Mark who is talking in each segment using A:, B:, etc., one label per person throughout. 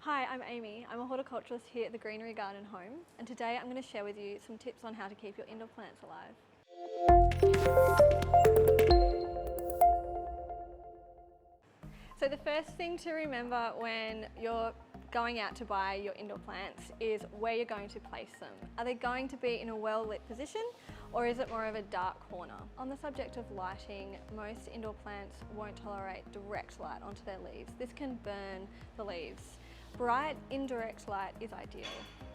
A: Hi, I'm Amy. I'm a horticulturalist here at the Greenery Garden Home, and today I'm going to share with you some tips on how to keep your indoor plants alive. So the first thing to remember when you're going out to buy your indoor plants is where you're going to place them. Are they going to be in a well-lit position, or is it more of a dark corner? On the subject of lighting, most indoor plants won't tolerate direct light onto their leaves. This can burn the leaves. Bright, indirect light is ideal.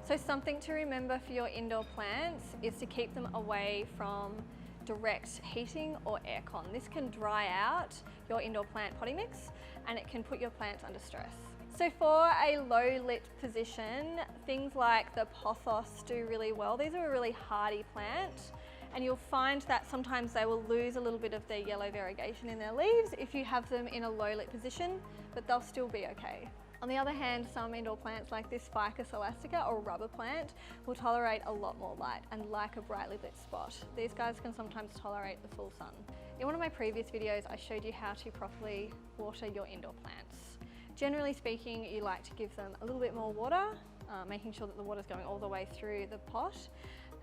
A: So something to remember for your indoor plants is to keep them away from direct heating or aircon. This can dry out your indoor plant potting mix and it can put your plants under stress. So for a low lit position, things like the pothos do really well. These are a really hardy plant, and you'll find that sometimes they will lose a little bit of their yellow variegation in their leaves if you have them in a low lit position, but they'll still be okay. On the other hand, some indoor plants like this Ficus Elastica or rubber plant will tolerate a lot more light and like a brightly lit spot. These guys can sometimes tolerate the full sun. In one of my previous videos, I showed you how to properly water your indoor plants. Generally speaking, you like to give them a little bit more water, making sure that the water is going all the way through the pot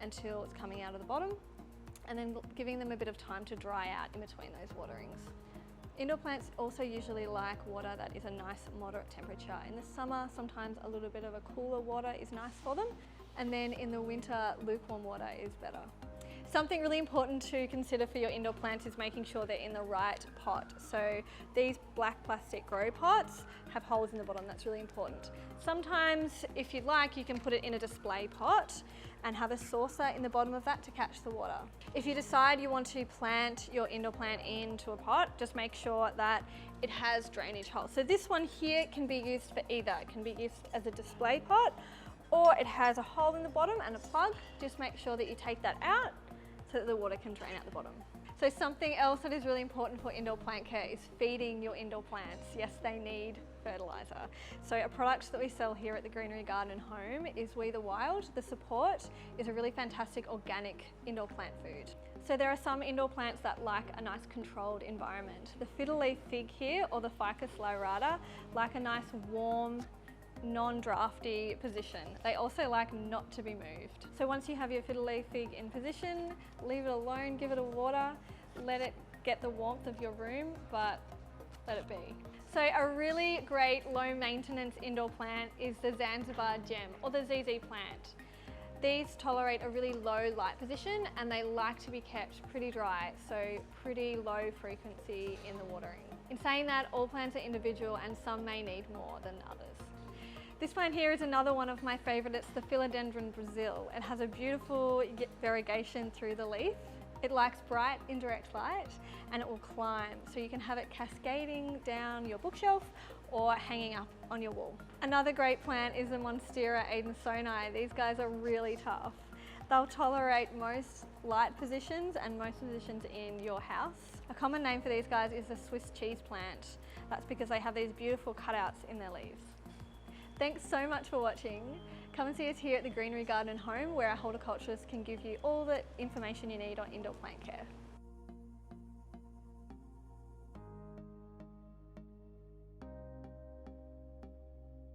A: until it's coming out of the bottom, and then giving them a bit of time to dry out in between those waterings. Indoor plants also usually like water that is a nice moderate temperature. In the summer, sometimes a little bit of a cooler water is nice for them. And then in the winter, lukewarm water is better. Something really important to consider for your indoor plants is making sure they're in the right pot. So these black plastic grow pots have holes in the bottom. That's really important. Sometimes, if you'd like, you can put it in a display pot and have a saucer in the bottom of that to catch the water. If you decide you want to plant your indoor plant into a pot, just make sure that it has drainage holes. So this one here can be used for either. It can be used as a display pot, or it has a hole in the bottom and a plug. Just make sure that you take that out so that the water can drain out the bottom. So something else that is really important for indoor plant care is feeding your indoor plants. Yes, they need fertiliser. So a product that we sell here at the Greenery Garden Home is We the Wild. The support is a really fantastic organic indoor plant food. So there are some indoor plants that like a nice controlled environment. The fiddle-leaf fig here, or the Ficus lyrata, like a nice warm, non-drafty position. They also like not to be moved. So once you have your fiddle-leaf fig in position, leave it alone, give it a water, let it get the warmth of your room, but let it be. So a really great low maintenance indoor plant is the Zanzibar Gem, or the ZZ plant. These tolerate a really low light position and they like to be kept pretty dry, so pretty low frequency in the watering. In saying that, all plants are individual and some may need more than others. This plant here is another one of my favourite. It's the Philodendron Brazil. It has a beautiful variegation through the leaf. It likes bright indirect light and it will climb, so you can have it cascading down your bookshelf or hanging up on your wall. Another great plant is the Monstera Adansonii. These guys are really tough. They'll tolerate most light positions and most positions in your house. A common name for these guys is the Swiss cheese plant. That's because they have these beautiful cutouts in their leaves. Thanks so much for watching. Come and see us here at the Greenery Garden Home, where our horticulturists can give you all the information you need on indoor plant care.